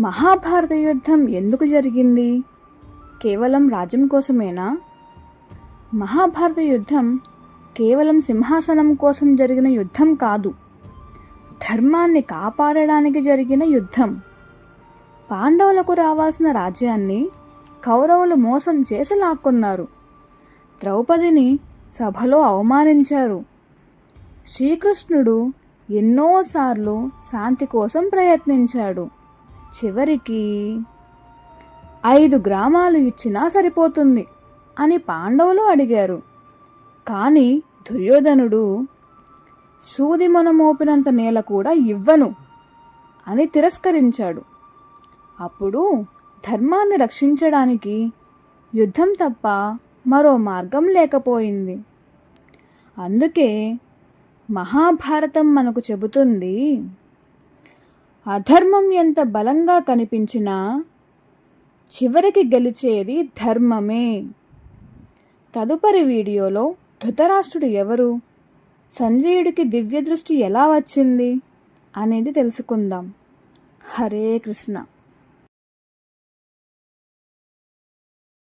మహాభారత యుద్ధం ఎందుకు జరిగింది? కేవలం రాజ్యం కోసమేనా? మహాభారత యుద్ధం కేవలం సింహాసనం కోసం జరిగిన యుద్ధం కాదు, ధర్మాన్ని కాపాడడానికి జరిగిన యుద్ధం. పాండవులకు రావాల్సిన రాజ్యాన్ని కౌరవులు మోసం చేసి లాక్కున్నారు. ద్రౌపదిని సభలో అవమానించారు. శ్రీకృష్ణుడు ఎన్నోసార్లు శాంతి కోసం ప్రయత్నించాడు. చివరికి 5 గ్రామాలు ఇచ్చినా సరిపోతుంది అని పాండవులు అడిగారు. కానీ దుర్యోధనుడు సూది మొన మోపినంత నేల కూడా ఇవ్వను అని తిరస్కరించాడు. అప్పుడు ధర్మాన్ని రక్షించడానికి యుద్ధం తప్ప మరో మార్గం లేకపోయింది. అందుకే మహాభారతం మనకు చెబుతుంది, అధర్మం ఎంత బలంగా కనిపించినా చివరికి గెలిచేది ధర్మమే. తదుపరి వీడియోలో ధృతరాష్ట్రుడు ఎవరు, సంజయుడికి దివ్య దృష్టి ఎలా వచ్చింది అనేది తెలుసుకుందాం. హరే కృష్ణ.